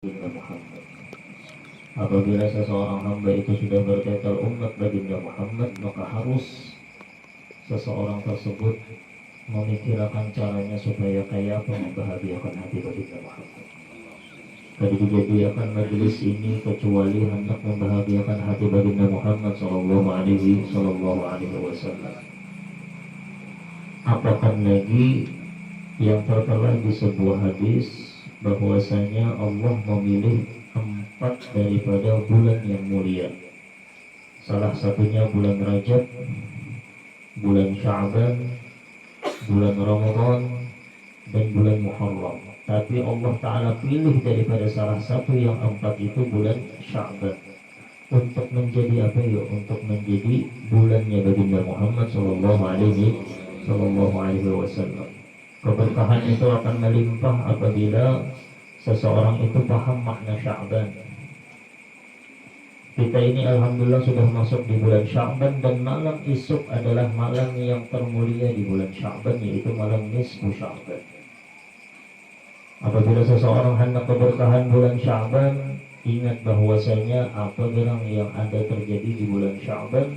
Muhammad. Apabila seseorang hamba itu sudah bertekad umat baginda Muhammad, maka harus seseorang tersebut memikirkan caranya supaya kaya apa membahagiakan hati baginda Muhammad. Tadi dijadikan majelis ini kecuali hendak membahagiakan hati baginda Muhammad sallallahu alaihi wasallam. Apakah lagi yang tertera di sebuah hadis bahwasanya Allah memilih 4 daripada bulan yang mulia. Salah satunya bulan Rajab, bulan Sya'ban, bulan Ramadan, dan bulan Muharram. Tapi Allah Ta'ala pilih daripada salah satu yang 4 itu bulan Sya'ban untuk menjadi apa ya? Untuk menjadi bulannya baginda Muhammad sallallahu alaihi wasallam. Keberkahan itu akan melimpah apabila seseorang itu paham makna Sya'ban. Kita ini alhamdulillah sudah masuk di bulan Sya'ban, dan malam esok adalah malam yang termulia di bulan Sya'ban, yaitu malam nisfu Sya'ban. Apabila seseorang hendak keberkahan bulan Sya'ban, ingat bahwasanya apa yang ada terjadi di bulan Sya'ban,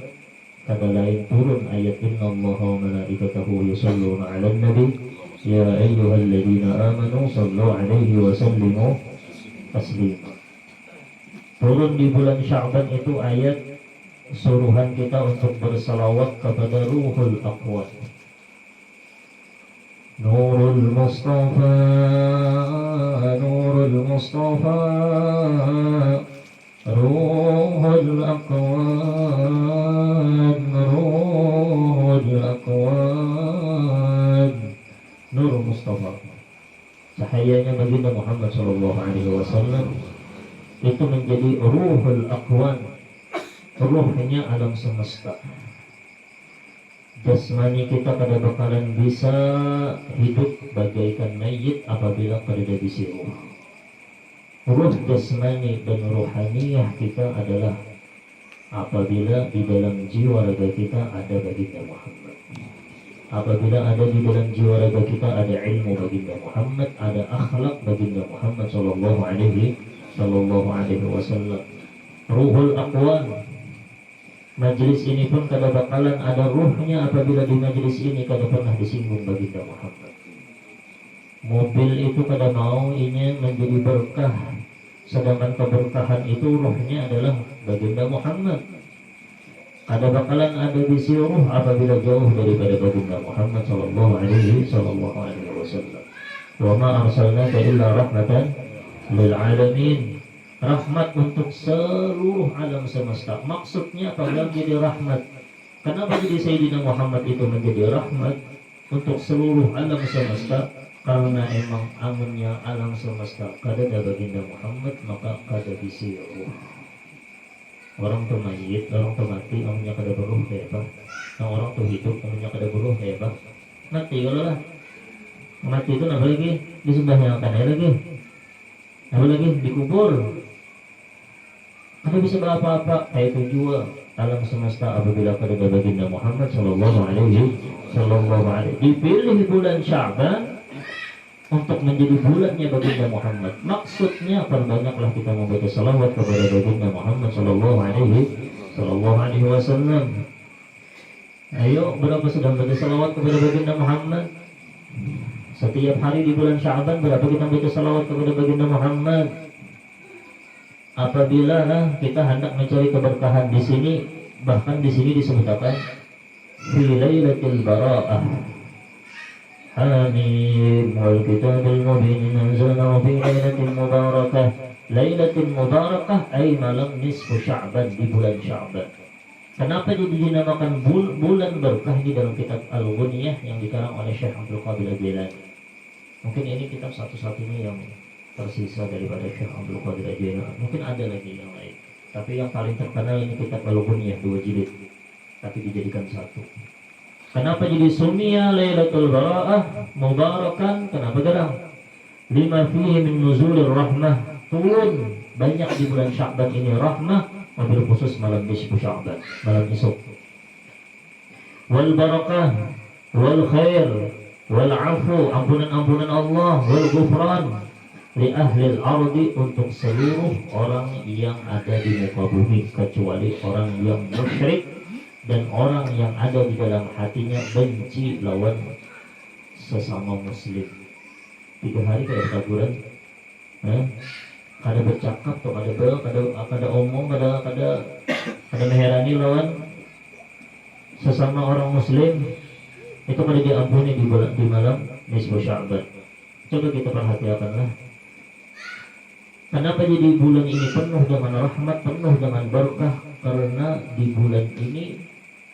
kata lain turun ayat innallaha wa malaikatahu yusholluna 'alan nabi ya ayyuhalladzina amanu shallu 'alaihi wa sallimu taslima. Turun di bulan Sya'ban itu ayat suruhan kita untuk bersalawat kepada Ruhul Aqwan. Nurul Mustafa, Nurul Mustafa, Ruhul Aqwan, Ruhul Aqwan. Nur Mustafa, cahayanya baginda Muhammad sallallahu alaihi wasallam itu menjadi Ruhul Aqwan, ruhnya alam semesta. Jasmani kita pada bakalan bisa hidup bagaikan mayit apabila pada bisi ruh. Ruh jasmani dan ruhaniyah kita adalah apabila di dalam jiwa raga kita ada baginda Muhammad. Apabila ada di dalam jiwa raga kita ada ilmu baginda Muhammad, ada akhlak baginda Muhammad sallallahu alaihi wasallam. Ruhul Aqwan. Majlis ini pun kada bakalan ada ruhnya apabila di majlis ini kada pernah disinggung baginda Muhammad. Mobil itu kada mau ini menjadi berkah, sedangkan keberkahan itu ruhnya adalah baginda Muhammad. Ada bakalan ada bisi ruh apabila jauh daripada baginda Muhammad sallallahu alaihi wasallam. Wa ma arsalnaka illa rahmatan lil alamin. Rahmat untuk seluruh alam semesta. Maksudnya apabila menjadi rahmat, kenapa jadi Sayyidina Muhammad itu menjadi rahmat untuk seluruh alam semesta? Karena emang amunnya alam semesta kada ada baginda Muhammad, maka kada bisi ruh. Orang tuh mayit, orang tuh mati, amunnya kada beruh kayak apa? Nah, orang tuh hidup, amunnya kada beruh kayak apa? Mati kalau lah. Mati itu apa lagi? Disembahnyalakan lagi. Apa lagi? Dikubur. Ada bisa apa-apa, kayak itu juga alam semesta apabila kada baginda Muhammad sallallahu alaihi. Dipilih bulan Sya'ban untuk menjadi bulannya baginda Muhammad. Maksudnya perbanyaklah kita membaca salawat kepada baginda Muhammad sallallahu alaihi wasallam. Ayo, berapa sudah baca salawat kepada baginda Muhammad? Setiap hari di bulan Sya'ban berapa kita baca salawat kepada baginda Muhammad? Apabila kita hendak mencari keberkahan di sini, bahkan di sini disebutkan fi lailatul bara'ah. Hamim wal kitabil mubin anzalnahu fi lailatul mubarakah. Lailatul mubarakah ay malam nisfu Sya'ban, di bulan Sya'ban. Kenapa jadi dinamakan bulan berkah di dalam kitab Al-Ghunyah yang dikarang oleh Syekh Abdul Qadir Al-Jilani? Mungkin ini kitab satu-satunya yang tersisa daripada Syekh Abdul Qadir Al-Jilani. Mungkin ada lagi yang lain, tapi yang paling terkenal ini kitab Al-Ghunyah 2 jilid, tapi dijadikan satu. Kenapa jadi sumia Lailatul Bara'ah mubarakan? Kenapa garang? Lima fihi min nuzulir rahmah. Turun banyak di bulan Sya'ban ini rahmah, wabil khusus malam nisfu Sya'ban, malam esok. Wal barakah, wal khair, wal afu, ampunan Allah, wal ghufran, li ahlil ardi, untuk seluruh orang yang ada di muka bumi, kecuali orang yang musyrik dan orang yang ada di dalam hatinya benci lawan sesama muslim. 3 hari kada bertaburan, kada bercakap tuh, kada omong, kada meherani lawan sesama orang muslim, itu kada diampuni di malam nisfu Sya'ban. Coba kita perhatikanlah, kenapa jadi bulan ini penuh dengan rahmat, penuh dengan berkah? Karena di bulan ini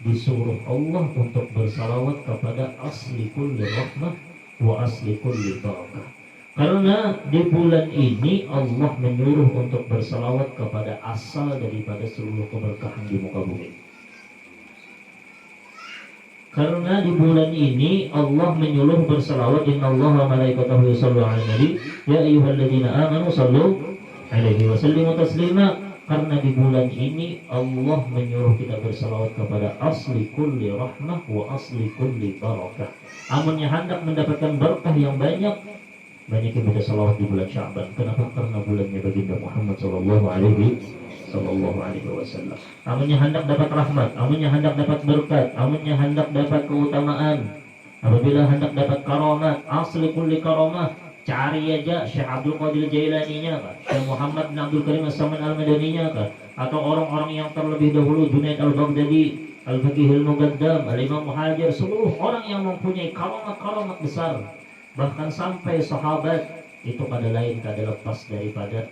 disuruh Allah untuk bersalawat kepada asli kulli rahmah wa asli kulli barakah. Karena di bulan ini Allah menyuruh untuk bersalawat kepada asal daripada seluruh keberkahan di muka bumi. Karena di bulan ini Allah menyuruh bersalawat, innallaha malaikatahu yusholluna 'alan nabi ya ayyuhalladzina amanu shallu 'alaihi wa sallimu taslima. Karena di bulan ini Allah menyuruh kita bersalawat kepada asli kulli rahmah wa asli kulli barakah. Amunnya hendak mendapatkan berkah yang banyak yang baca salawat di bulan Sya'ban. Kenapa? Karena bulannya baginda Muhammad sallallahu alaihi wasallam. Amunnya hendak dapat rahmat, amunnya hendak dapat berkat, amunnya hendak dapat keutamaan, apabila hendak dapat karamat, asli kulli karamah, cari aja Syekh Abdul Qadir Jailaninya kah, Syekh Muhammad bin Abdul Karim As-Saman Al-Madaninya kah, atau orang-orang yang terlebih dahulu, Junaid Al-Baghdadi, Al-Faqih Al-Muqaddam, Al-Imam Muhajir, seluruh orang yang mempunyai karamat-karamat besar, bahkan sampai sahabat, itu pada lain kada lepas daripada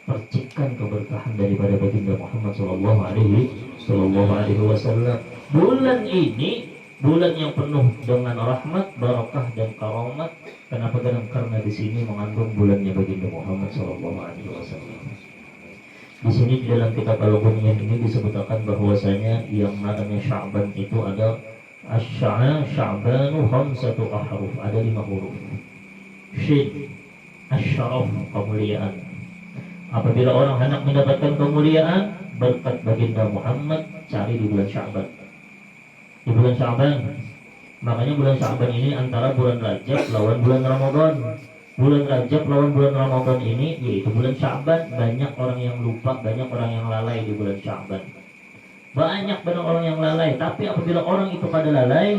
percikan keberkahan daripada baginda Muhammad sallallahu alaihi wasallam. Bulan ini bulan yang penuh dengan rahmat, barakah dan karamat. Kenapa? Karena di sini mengandung bulannya baginda Muhammad sallallahu alaihi wasallam. Di sini di dalam kitab Al-Ghunniyah ini disebutkan bahwasanya yang namanya Sya'ban itu ada Sya'banu khamsatu ahruf, ada 5 huruf. Shin, asyaraf, kemuliaan. Apabila orang hendak mendapatkan kemuliaan berkat baginda Muhammad, cari di bulan Sya'ban. Di bulan Sya'ban, makanya bulan Sya'ban ini antara bulan Rajab lawan bulan Ramadan. Bulan Rajab lawan bulan Ramadan ini yaitu bulan Sya'ban. Banyak orang yang lupa, banyak orang yang lalai di bulan Sya'ban. Banyak orang yang lalai. Tapi apabila orang itu pada lalai,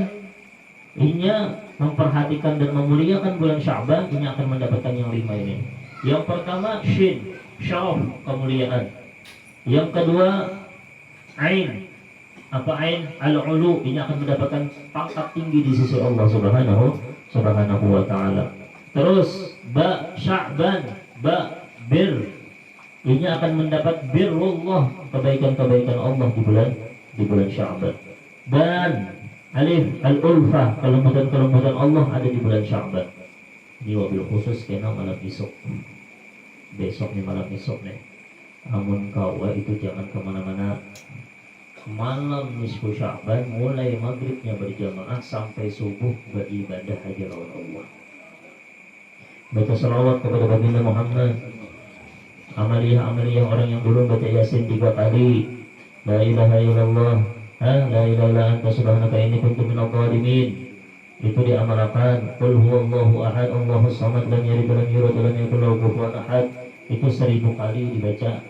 inya memperhatikan dan memuliakan bulan Sya'ban, ini akan mendapatkan yang 5 ini. Yang pertama Shin, syaraf, kemuliaan. Yang kedua Ain. Apa Ain? Al-ulu, ini akan mendapatkan pangkat tinggi di sisi Allah subhanahu wa ta'ala. Terus Ba, Sya'ban, Ba, Bir, ini akan mendapat birrullah, kebaikan-kebaikan Allah di bulan Sya'ban. Dan Alif, Al-ulfah, kelembutan-kelembutan Allah ada di bulan Sya'ban. Ini wabil khusus kena malam esok. Besok nih malam esok nih. Amun kawa itu jangan kemana-mana. Malam nisfu Sya'ban mulai maghribnya berjamaah sampai subuh beribadah haji lawan Allah. Baca salawat kepada baginda Muhammad. Amaliyah orang yang dulu baca Yasin 3 kali. La ilaha illallah, la ilaha illa anta subhanaka inni kuntu minadh dhalimin. Itu diamalkan. Qul huwallahu ahad, Allahus samad, lam yalid walam yulad walam yakul lahu kufuwan ahad. Itu 1000 kali dibaca.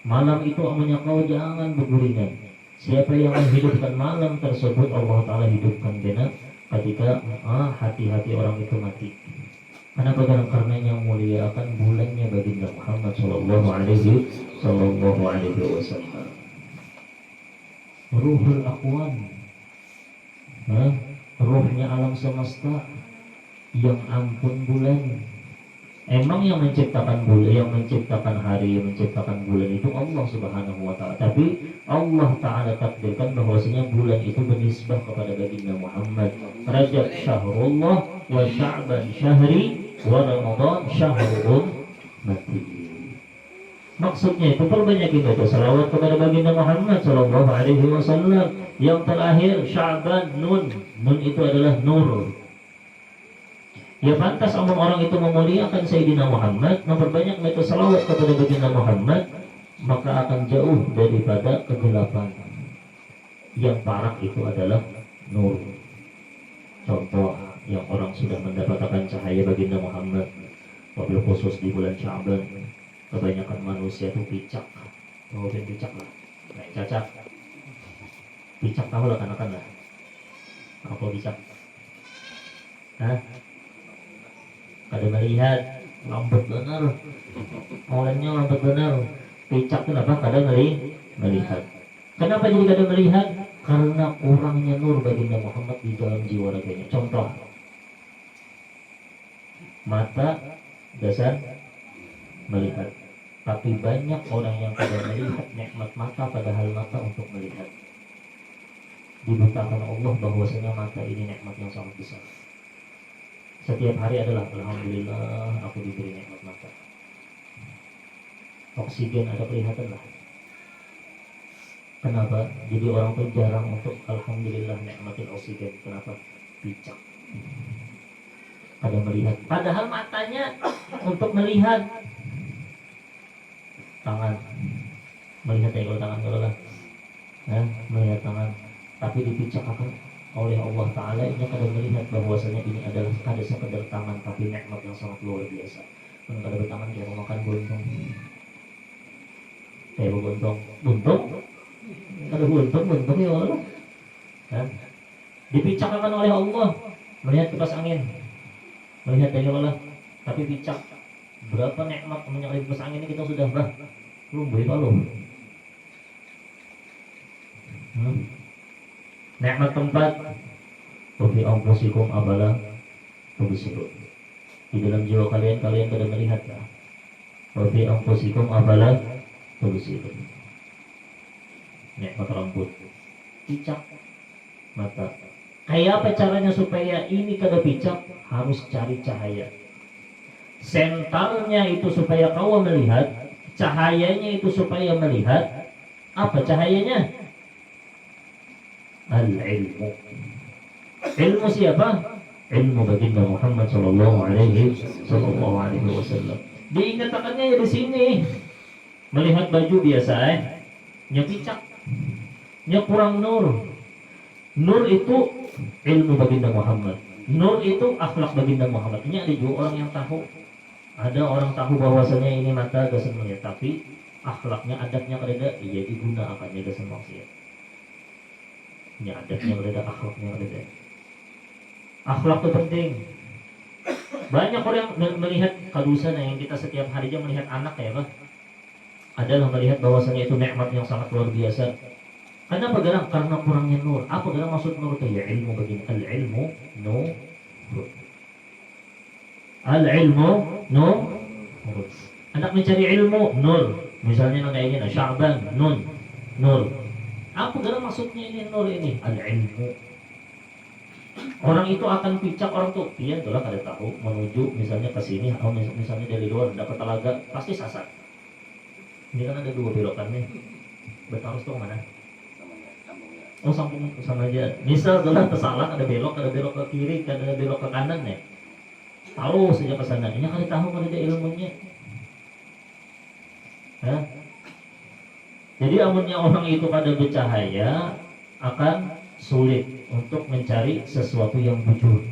Malam itu amunnya kau jangan bergulingan. Siapa yang menghidupkan malam tersebut, Allah Ta'ala hidupkan benar ketika hati-hati orang itu mati. Kenapa? Karena yang mulia akan bulannya baginda Muhammad sallallahu alaihi wasallam. Ruhul Aqwan, ruhnya alam semesta, yang ampun bulan. Emang yang menciptakan bulan, yang menciptakan hari, yang menciptakan bulan itu Allah subhanahu wa ta'ala. Tapi Allah Ta'ala takdirkan bahwasanya bulan itu bernisbah kepada baginda Muhammad. Rajab syahrullah, wa Sya'ban syahri, wa Ramadan syahrul mati. Maksudnya itu perbanyakin baca salawat kepada baginda Muhammad sallallahu alaihi wasallam. Yang terakhir Sya'ban, nun. Nun itu adalah nur. Ya pantas orang itu memuliakan Sayyidina Muhammad, memperbanyak baca salawat kepada baginda Muhammad, maka akan jauh daripada kegelapan. Yang parah itu adalah nur. Contoh yang orang sudah mendapatkan cahaya baginda Muhammad, wabil di bulan Sya'ban kebanyakan manusia tuh picak. Ngomongin picak lah. Kayak cacat. Picak tahu lah kan lah. Apa picak? Hah? Kada melihat, lambat benar. Orangnya lambat benar. Picak kenapa? Kada melihat. Kenapa jadi kada melihat? Karena kurangnya nur baginda Muhammad di dalam jiwa raganya. Contoh, mata dasar melihat, tapi banyak orang yang tidak melihat nikmat mata, padahal mata untuk melihat. Dibutakan Allah bahwasanya mata ini nikmat yang sangat besar. Setiap hari adalah alhamdulillah aku diberi nikmat mata. Oksigen ada kelihatan lah. Kenapa? Jadi orang tuh jarang untuk alhamdulillah nikmatin oksigen. Kenapa? Picak. Ada melihat. Padahal matanya untuk melihat. Tangan. Melihat ya kalau tangan kalau lah. Melihat tangan. Tapi dipicakkan oleh Allah Ta'ala ini kada melihat bahwasanya ini adalah kada sekedar tangan tapi nikmat yang sangat luar biasa. Kalau kada bertangan kayak mau makan buntung. Kayak buntung. Ada buntung ya Allah. Dipicakkan oleh Allah melihat kipas angin, melihat dari Allah, tapi picak. Berapa nikmat menyangkut kipas angin ini kita sudah belum boleh tahu. Nikmat tempat, fi anfusikum abala tubsirun. Di dalam jiwa kalian kada melihat lah. Fi anfusikum abala tubsirun. Nikmat rambut, picak mata. Kayak apa caranya supaya ini kada picak? Harus cari cahaya. Sentarnya itu supaya kau melihat, cahayanya itu supaya melihat. Apa cahayanya? Al-ilmu. Ilmu siapa? Ilmu baginda Muhammad sallallahu alaihi wasallam. Diingatakannya ya di sini. Melihat baju biasa nya picak. Nya kurang nur. Nur itu ilmu baginda Muhammad. Nur itu akhlak baginda Muhammad. Ini ada juga orang yang tahu. Ada orang tahu bahwasanya ini mata dosa melihat, tapi akhlaknya, adabnya kada iya digunakan ya dosa maksiat. Ini adabnya kada, akhlaknya kada. Akhlak itu penting. Banyak orang melihat kadusan yang kita setiap hari aja melihat anak ya, Pak. Adalah melihat bahwasanya itu nikmat yang sangat luar biasa. Kenapa gerang? Karena kurangnya nur. Apa gerang maksud nur itu? Ya ilmu begini. Al-ilmu nur. Al-ilmu nur. Anak mencari ilmu nur. Misalnya kayak gini, Sya'ban nur. Apa gerang maksudnya ini nur ini? Al-ilmu. Orang itu akan picak, orang tuh iya itulah kada tahu menuju misalnya ke sini atau misalnya dari luar dapat telaga pasti sasar. Ini kan ada dua belokannya. Harus tuh mana? Oh sambung sama aja. Misal adalah kesalah ada belok ke kiri, ada belok ke kanan ya. Tahu saja ke sana. Ini kada tahu kada ada ilmunya. Jadi amunnya orang itu pada bercahaya akan sulit untuk mencari sesuatu yang bujur.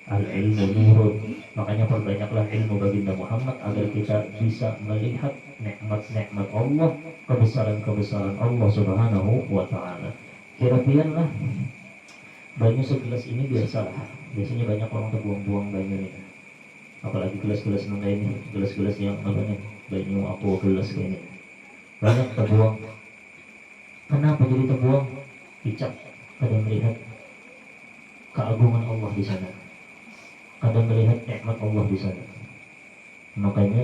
Al-ilmu nurun. Makanya perbanyaklah ilmu baginda Muhammad agar kita bisa melihat nikmat-nikmat Allah, kebesaran-kebesaran Allah Subhanahu wa ta'ala. Kira-kira lah banyu segelas ini biasalah. Biasanya banyak orang terbuang-buang banyu ini. Apalagi gelas-gelas nunda ini, gelas-gelas yang apa nih? Banyu aku gelas ini. Banyak terbuang. Kenapa jadi terbuang? Picak. Kada melihat keagungan Allah di sana. Kada melihat nikmat Allah di sana. Makanya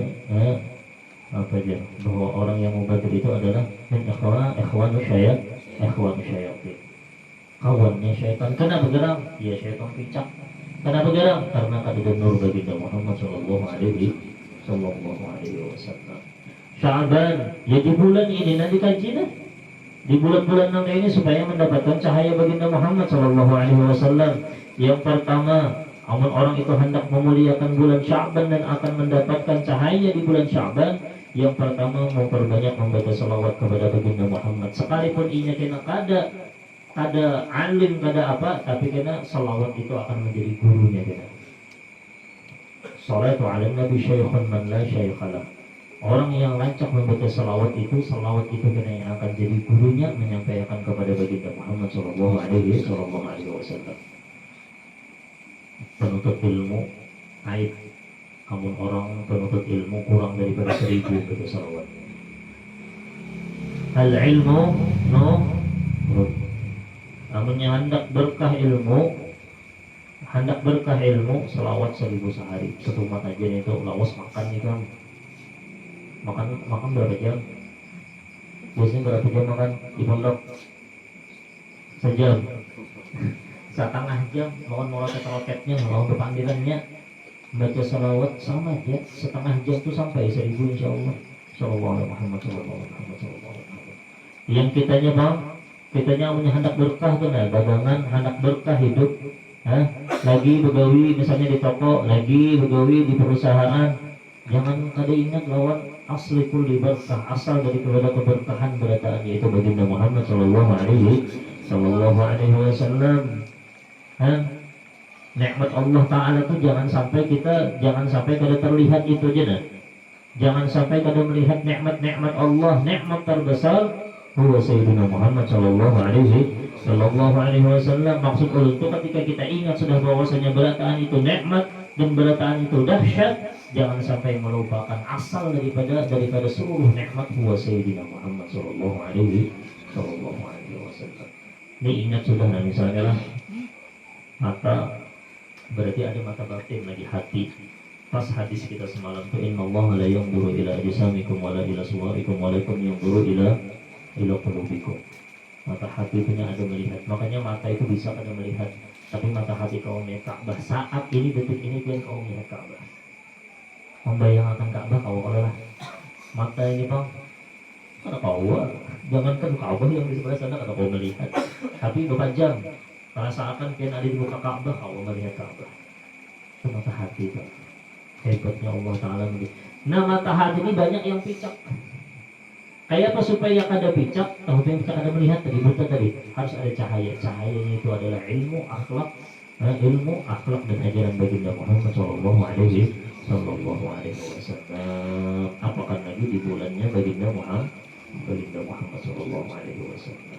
apa aja bahwa orang yang mubadir itu adalah min ikhwanu syayatin. Kawannya syaitan. Kenapa gerang? Ya syaitan picak. Kenapa gerang? Karena kada nur baginda Muhammad sallallahu alaihi wasallam. Sya'ban, ya di bulan ini nanti kaji dah. Di bulan-bulan nanti ini supaya mendapatkan cahaya baginda Muhammad sallallahu alaihi wasallam. Yang pertama, amun orang itu hendak memuliakan bulan Sya'ban dan akan mendapatkan cahaya di bulan Sya'ban, yang pertama memperbanyak membaca salawat kepada baginda Muhammad. Sekalipun inya kena kada alim kada apa, tapi kena salawat itu akan menjadi gurunya kena. as-salatu 'alan nabi syaikhun man la syaikhalah. Orang yang lancak membaca salawat itu kena yang akan jadi gurunya menyampaikan kepada baginda Muhammad sallallahu alaihi wasallam. Penuntut ilmu aib, namun orang penuntut ilmu kurang daripada 1000 baca salawat. Al ilmu nurun. Namun yang hendak berkah ilmu salawat 1000 sehari. Satu mat aja itu lawas makan nih kan. Makan berapa jam? Biasanya berapa jam makan di pondok? Sejam, setengah jam. Mohon roketnya, mohon berpanggilannya. Baca salawat sama aja, setengah jam tuh sampai 1000 insya Allah. Sallallahu alaihi wasallam. Yang kitanya bang, kitanya punya hendak berkah tuh nah, dagangan hendak berkah hidup. Lagi begawi misalnya di toko, lagi begawi di perusahaan. Jangan kada ingat lawan asli kulli berkah, asal dari keberkahan berataan yaitu baginda Muhammad sallallahu alaihi wasallam. Nikmat Allah Taala itu jangan sampai kada terlihat itu aja nah. Jangan sampai kada melihat nikmat Allah. Nikmat terbesar huwa sayyidina Muhammad sallallahu alaihi wasallam. Maksud itu ketika kita ingat sudah bahwasanya berataan itu nikmat dan berataan itu dahsyat, jangan sampai melupakan asal daripada seluruh nikmat huwa sayyidina Muhammad sallallahu alaihi wasallam. Ini ingat sudah nah, misalnya lah mata, berarti ada mata batin lagi hati. Pas hadis kita semalam tuh innallaha la yanzuru ila ajsamikum wala ila suwarikum walakin yanzuru ila qulubikum. Mata hati punya ada melihat. Makanya mata itu bisa kada melihat, tapi mata hati kau melihat Ka'bah saat ini, detik ini kan kau melihat Ka'bah. Membayangkan Ka'bah kau lah. Mata ini bang, kada kau, jangankan Ka'bah yang di sebelah sana kada kau melihat. Tapi berapa jam rasakan kan ada di muka Ka'bah kau melihat Ka'bah. Itu mata hati itu. Hebatnya Allah Ta'ala. Nah mata hati ini banyak yang picak. Kayak apa supaya kada picak? Tahu yang picak kada melihat tadi, buta tadi. Harus ada cahaya. Cahayanya itu adalah ilmu, akhlak dan ajaran baginda Muhammad sallallahu alaihi wasallam. Apakah lagi di bulannya baginda Muhammad sallallahu alaihi wasallam.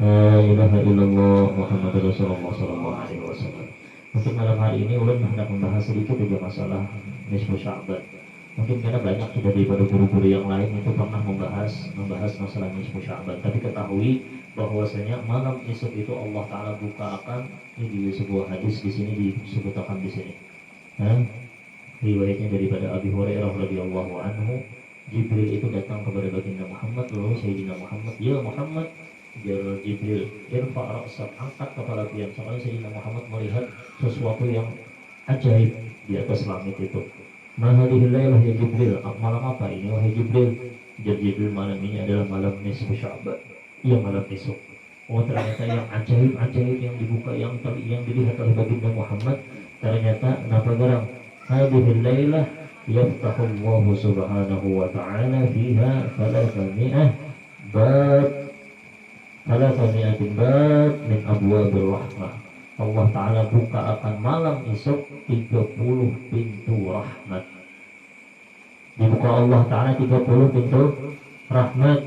La ilaha illallah Muhammadur Rasulullah sallallahu alaihi wasallam. Untuk malam hari ini ulun hendak membahas sedikit saja masalah nisfu Sya'ban. Mungkin karena banyak sudah daripada guru-guru yang lain itu pernah membahas masalah nisfu Sya'ban. Tapi ketahui bahwasanya malam esok itu Allah Taala bukakan, ini di sebuah hadis di sini disebutkan di sini. Riwayatnya daripada Abi Hurairah radhiyallahu anhu, Jibril itu datang kepada baginda Muhammad, lalu Sayyidina Muhammad, ya Muhammad, Jibril, irfa' ra'sak, angkat kepala kalian. Soalnya Sayyidina Muhammad melihat sesuatu yang ajaib di atas langit itu. Mahadihil lailah ya Jibril, malam apa ini wahai Jibril? Jadi Jibril, malam ini adalah malam nisfu Sya'ban, iya malam esok. Oh ternyata yang ajaib yang dibuka, yang dilihat oleh baginda Muhammad, ternyata kenapa garang? Hadihil lailah yaftahu Allah subhanahu wa ta'ala fiha thalathami'ah bab min abwabil rahmah. Allah Ta'ala buka akan malam esok 30 pintu rahmat. Dibuka Allah Ta'ala 30 pintu rahmat.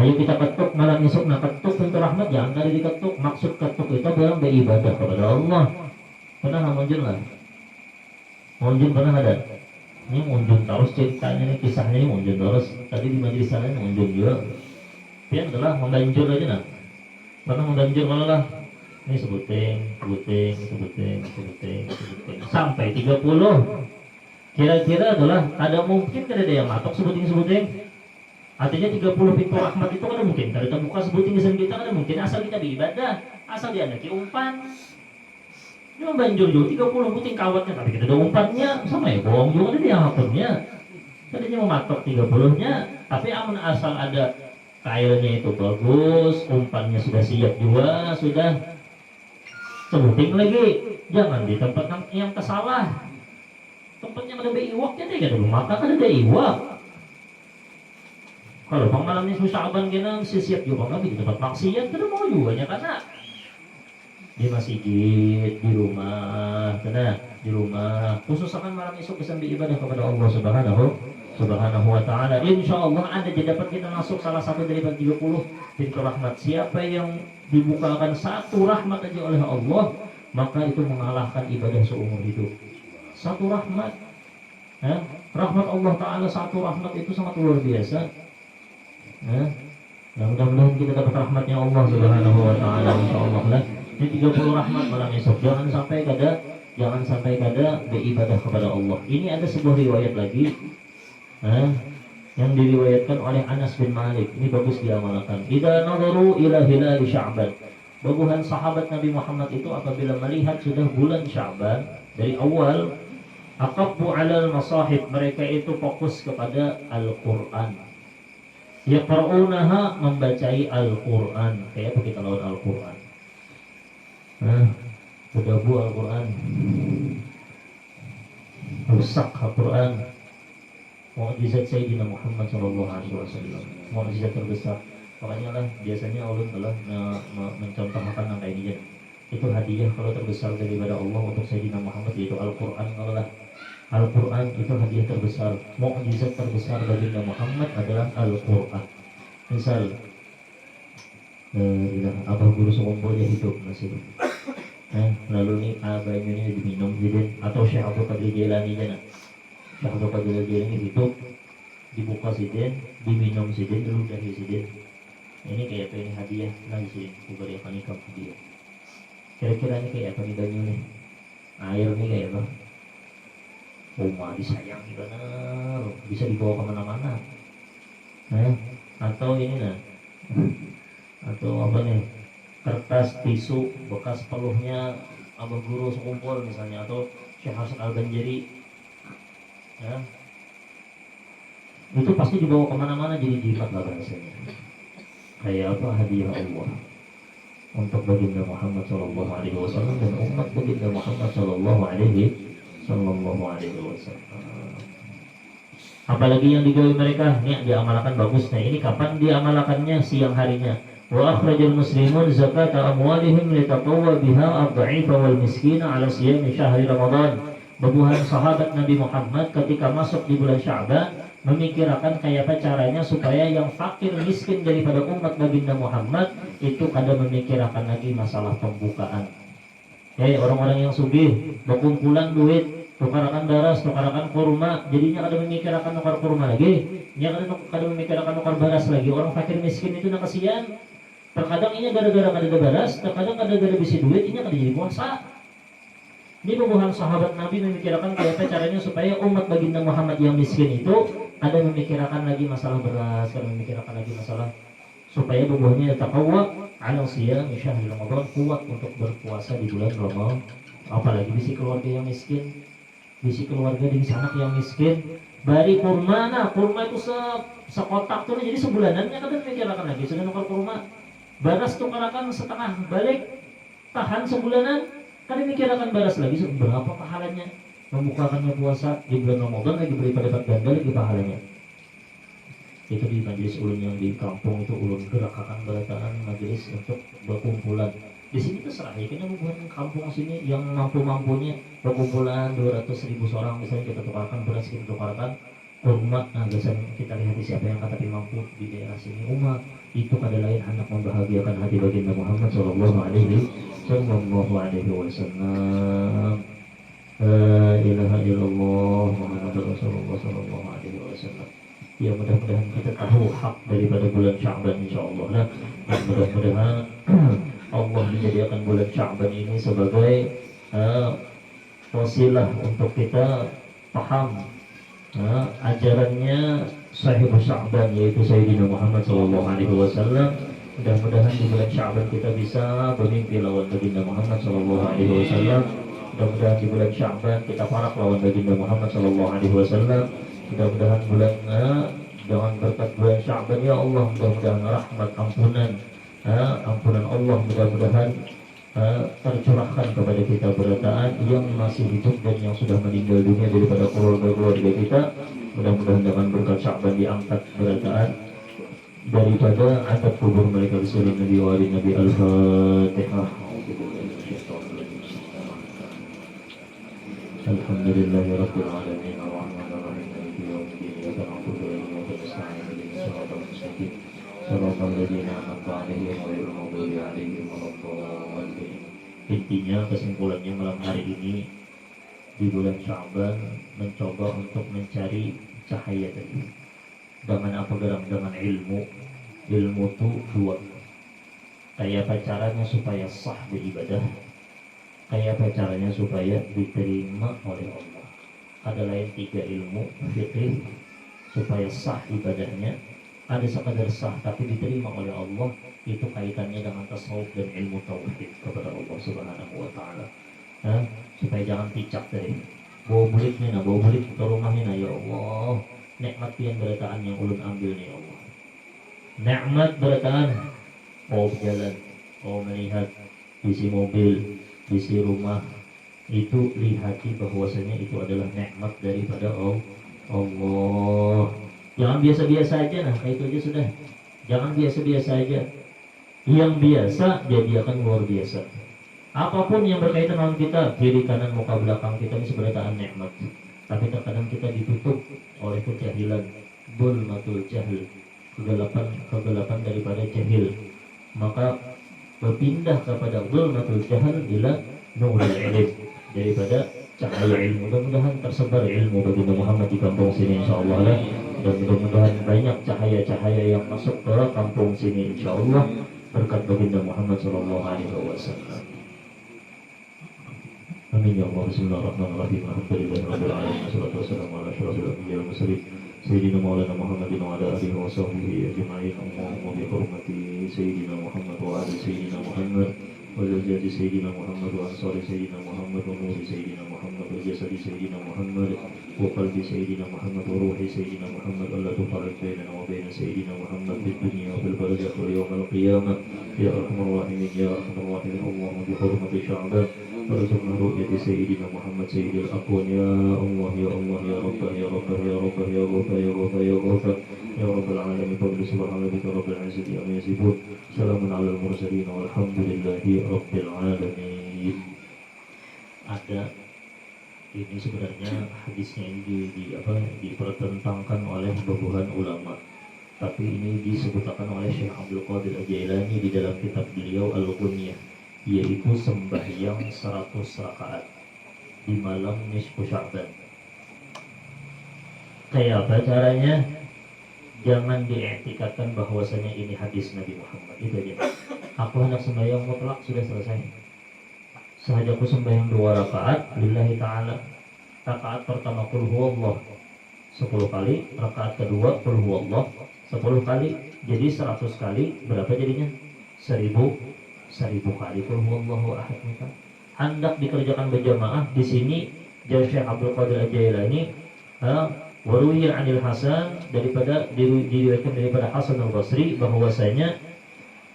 Ayo kita ketuk malam esok, nah ketuk pintu rahmat, jangan dari diketuk. Maksud ketuk itu adalah beribadah kepada Allah. Pernah munjul lah? Munjul pernah ada? Ini munjul terus ceritanya, ini kisahnya ini munjul terus. Tadi di majelis sana munjul juga. Dia adalah membanjur aja nah. Pernah membanjur malah ini sebuting sampai 30. Kira-kira adalah ada mungkin kada ada yang matok sebuting. Artinya 30 pintu rahmat itu kada mungkin. Kada terbuka sebuting di kita kada mungkin, asal kita beribadah, asal diandaki umpan. Ini membanjur juga 30 buting kawatnya, tapi kita ada umpannya sama ya bohong juga ada yang ngaturnya. Tadinya mematok 30-nya, tapi amun asal ada kailnya itu bagus, umpannya sudah siap juga, sudah sebuting lagi. Jangan di tempat yang kesalah, tempatnya ada iwaknya deh, kada maka kada ada iwak. Kalau bang malam ini susah abang kena siap juga bang di tempat maksiat, kada mau juga nya karena di masjid, di rumah, tenang, di rumah. Khususkan malam esok bisa beribadah kepada Allah Subhanahu wa taala. Insyaallah ada di dapat kita masuk salah satu dari 30 pintu rahmat. Siapa yang dibukakan satu rahmat aja oleh Allah, maka itu mengalahkan ibadah seumur hidup. Satu rahmat, ya, rahmat Allah taala, satu rahmat itu sangat luar biasa. Ya. Nah, mudah-mudahan kita dapat rahmatnya Allah Subhanahu wa taala insyaallah lah. Ini 30 rahmat malam esok. Jangan sampai kada beribadah kepada Allah. Ini ada sebuah riwayat lagi, yang diriwayatkan oleh Anas bin Malik. Ini bagus diamalkan. Idza nadharu ila hilal Sya'ban. Baguhan sahabat Nabi Muhammad itu apabila melihat sudah bulan Sya'ban dari awal, aqabbu 'alal masahib, mereka itu fokus kepada Al-Qur'an. Yaqra'unaha, membacai Al-Qur'an. Kayak apa kita lawan Al-Qur'an? Berdabu Al-Qur'an. Rusak Al-Qur'an. Mukjizat Sayyidina Muhammad sallallahu alaihi wasallam, mukjizat terbesar. Makanya lah biasanya Allah telah mencontohkan angka ini. Itu hadiah kalau terbesar daripada Allah untuk Sayyidina Muhammad, yaitu Al-Qur'an. Al-Qur'an itu hadiah terbesar. Mukjizat terbesar bagi Muhammad adalah Al-Qur'an. Misal abah guru sekumpul dia hidup masih. Lalu nih abahnya ini diminum jadi, atau Syekh Abdul Qadir Jailani jana. Syekh Abdul Qadir Jailani hidup, dibuka sidin, diminum sidin, dulu dari sidin. Ini kayak apa, ini hadiah lagi sih, kuberi apa nih kamu dia. Kira-kira ini kayak apa nih banyu nih? Air nih kayak apa? Rumah disayangi benar, bisa dibawa kemana-mana. Atau ini nah, atau apa nih? Kertas tisu bekas peluhnya abah guru sekumpul misalnya, atau Syekh Hasan Al-Banjari, ya, itu pasti dibawa kemana-mana jadi jimat lah bahasanya. Kayak apa hadiah Allah untuk baginda Muhammad Sallallahu Alaihi Wasallam dan umat baginda Muhammad Sallallahu Alaihi Wasallam. Apalagi yang digawe mereka, ini diamalkan bagus. Nah ini kapan diamalkannya? Siang harinya. Wa akhrajal muslimun zakata amwalihim litatawwa biha ad-dha'ifa wal miskina ala siyami syahri Ramadan. Babuhan sahabat Nabi Muhammad ketika masuk di bulan Sya'ban memikirkan kayak apa caranya supaya yang fakir miskin daripada umat baginda Muhammad itu kada memikirkan lagi masalah pembukaan. Ya, orang-orang yang sugih berkumpulan duit, tukarakan beras, tukarakan kurma, jadinya kada memikirkan tukar kurma lagi, kada memikirkan tukar beras lagi. Orang fakir miskin itu nak kasihan. Terkadang ini gara-gara kada beras, terkadang gara-gara bisi duit, ini kada jadi puasa. Ini pembuhan sahabat Nabi memikirkan kayak apa caranya supaya umat baginda Muhammad yang miskin itu ada memikirkan lagi masalah beras, ada memikirkan lagi masalah supaya tubuhnya taqawwa ala siyam syahr Ramadan, kuat untuk berpuasa di bulan Ramadan. Apalagi bisi keluarga yang miskin, bisi keluarga di anak yang miskin, bari kurma, nah kurma itu sekotak tuh jadi sebulanannya kada memikirkan lagi sudah nukar kurma. Beras tukarakan setengah balik, tahan sebulanan, kada mikirkan beras lagi, berapa pahalanya membukakannya puasa di bulan Ramadan, lagi berlipat-lipat ganda lagi pahalanya. Itu di majelis ulun yang di kampung itu ulun gerakkan berataan majelis untuk berkumpulan. Di sini terserah ya, kita membuat kampung sini yang mampu-mampunya berkumpulan 200.000 orang misalnya, kita tukarkan beras, kita tukarkan kurma. Nah biasanya kita lihat siapa yang kata mampu di daerah sini umat itu kada lain hendak membahagiakan hati baginda Muhammad Sallallahu Alaihi Wasallam. La ilaha illallah Muhammadur Rasulullah Sallallahu Alaihi Wasallam. Ya mudah-mudahan kita tahu hak daripada bulan Sya'ban insyaallah. Nah, mudah-mudahan Allah menjadikan bulan Sya'ban ini sebagai wasilah untuk kita paham ajarannya Sahibul Sya'ban, yaitu Sayyidina Muhammad Sallallahu Alaihi Wasallam. Mudah-mudahan di bulan Sya'ban kita bisa bermimpi lawan baginda Muhammad Sallallahu Alaihi Wasallam. Mudah-mudahan di bulan Sya'ban kita parak lawan baginda Muhammad Sallallahu Alaihi Wasallam. Mudah-mudahan bulan dengan berkat bulan Sya'ban ya Allah, mudah-mudahan rahmat ampunan Allah mudah-mudahan tercurahkan kepada kita berataan yang masih hidup dan yang sudah meninggal dunia daripada keluarga-keluarga kita. Mudah-mudahan dengan berkat Sya'ban diangkat berataan daripada azab kubur mereka. Bismillahirrahmanirrahim. Al-Fatihah. Alhamdulillahirabbil alamin arrahmanir rahim maliki yaumiddin iyyaka na'budu wa iyyaka nasta'in ihdinas siratal mustaqim siratal ladzina an'amta 'alaihim ghairil maghdubi 'alaihim waladdallin. Intinya kesimpulannya malam hari ini di bulan Sya'ban mencoba untuk mencari cahaya tadi. Dengan apa dalam dengan ilmu. Ilmu itu dua. Kayak apa caranya supaya sah beribadah, kayak apa caranya supaya diterima oleh Allah. Ada lain tiga ilmu fikih supaya sah ibadahnya. Ada sekadar sah tapi diterima oleh Allah, itu kaitannya dengan tasawuf dan ilmu tauhid kepada Allah Subhanahu wa taala. Supaya jangan picak tadi. Bawa belit nih, bawa belit ke rumahnya, ya Allah. Nikmat yang berataan yang ulun ambil nih ya Allah. Nikmat berataan. Oh jalan, oh melihat isi mobil, isi rumah, itu lihati bahwasanya itu adalah nikmat daripada Allah. Jangan biasa-biasa aja, nah itu aja sudah. Jangan biasa-biasa aja. Yang biasa jadi akan luar biasa. Apapun yang berkaitan dengan kita, kiri kanan muka belakang kita ini seberataan nikmat. Tapi terkadang kita ditutup oleh kejahilan, bulmatul jahil, kegelapan daripada jahil. Maka berpindah kepada zulmatul jahal ila nurul ilm, daripada cahaya ilmu. Mudah-mudahan tersebar ilmu baginda Muhammad di kampung sini insyaallah ya. Dan mudah-mudahan banyak cahaya-cahaya yang masuk ke kampung sini insyaallah berkat baginda Muhammad sallallahu alaihi wasallam. Amin ya Allah. Bismillahirrahmanirrahim. Alhamdulillahirabbil alamin. Wassalatu wassalamu ala asyrofil anbiya'i wal mursalin Sayyidina Maulana Muhammadin wa ala alihi wa sahbihi ajma'in. Allahumma bi hurmati Sayyidina Muhammad wa ali Sayyidina Muhammad wa zawjati Sayyidina Muhammad wa ansari Sayyidina Muhammad wa nuri Sayyidina Muhammad wa jasadi Sayyidina Muhammad wa qalbi Sayyidina Muhammad wa ruhi Sayyidina Muhammad wa la tufarriq bainana wa baina Sayyidina Muhammad fid dunya wa fil barzakh wa yawmal qiyamah ya arhamar rahimin ya arhamar rahimin. Allahumma bi hurmati Sya'ban warzuqna ru'yati Sayyidina Muhammad Sayyidil Aqwan ya Allah ya Allah ya Rabbah ya Rabbah ya Rabbah ya Rabbah ya Rabbah ya Rabbah ya Rabbal alamin. Fadli subhana rabbika rabbil izzati amma yasifun. Salamun alal mursalin walhamdulillahi rabbil alamin. Ada ini sebenarnya hadisnya ini dipertentangkan oleh beberapa ulama. Tapi ini disebutkan oleh Syekh Abdul Qadir Al-Jailani di dalam kitab beliau Al-Ghunyah, yaitu sembahyang 100 rakaat di malam nisfu Sya'ban. Kayak apa caranya? Jangan diiktikadkan bahwasanya ini hadis Nabi Muhammad. Itu aja. Aku hendak sembahyang mutlak, sudah selesai. Sahaja aku sembahyang 2 rakaat lillahi ta'ala. Rakaat pertama qul huwallah 10 kali, rakaat kedua qul huwallah 10 kali. Jadi 100 kali berapa jadinya? 1000 kali qul huwallahu ahad. Hendak dikerjakan berjamaah. Di sini Syekh Abdul Qadir Al-Jailani waruwiya 'anil Hasan, diriwayatkan daripada Hasan Al-Basri bahwasanya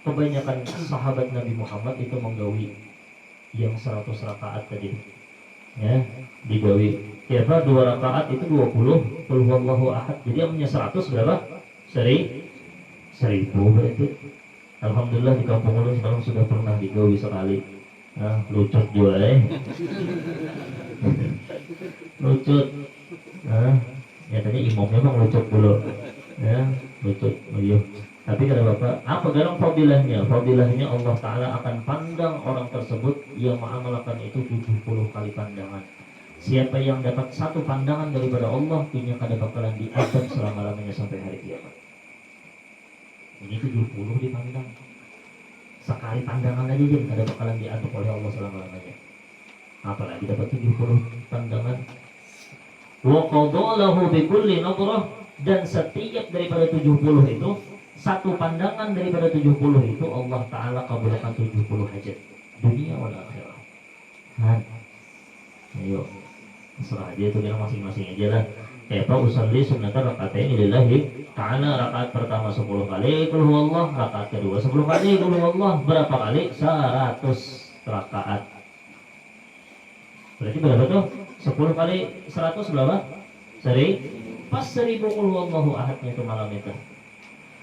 kebanyakan sahabat Nabi Muhammad itu menggawi yang 100 rakaat tadi. Ya, digawi. Ya, 2 rakaat itu 20 qul huwallahu ahad. Jadi yang punya 100 berapa? 1000 berarti. Alhamdulillah di kampung ulun sekarang sudah pernah digawi sekali. Nah, lucut juga lucut. Nah, ya tadi imamnya bang lucut dulu. Ya, lucut. Oh iya. Tapi kata Bapak, apa garang fadilahnya? Fadilahnya Allah Ta'ala akan pandang orang tersebut yang mengamalkan itu 70 kali pandangan. Siapa yang dapat 1 pandangan daripada Allah, punya kada bakalan diazab selama-lamanya sampai hari kiamat. Ini 70 dipandang. Sekali pandangan aja jadi kada bakalan diazab oleh Allah selama-lamanya. Apalagi dapat 70 pandangan. Wa qadalahu bi kulli nadrah, dan setiap daripada 70 itu, 1 pandangan daripada 70 itu Allah Ta'ala kabulkan 70 hajat dunia wal akhirah. Ayo serah aja itu dia masing-masing aja lah. Usalli sunnatan rakaatain lillahi ta'ala. Rakaat pertama 10 kali qul huwallah, rakaat kedua 10 kali qul huwallah. Berapa kali? 100 rakaat. Berarti berapa tuh? 10 kali 100 berapa? Pas 1000 qul huwallahu ahadnya itu malam itu.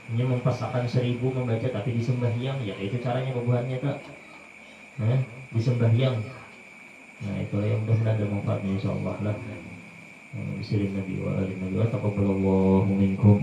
Ini mempasakan 1000 membaca tapi disembahyang, ya itu caranya pembuahannya tak? Disembahyang Nah itulah yang mudah-mudahan ada manfaatnya insyaallah lah. Bismillahirrahmanirrahim. Wa alihi wa taqabbalallahu minkum.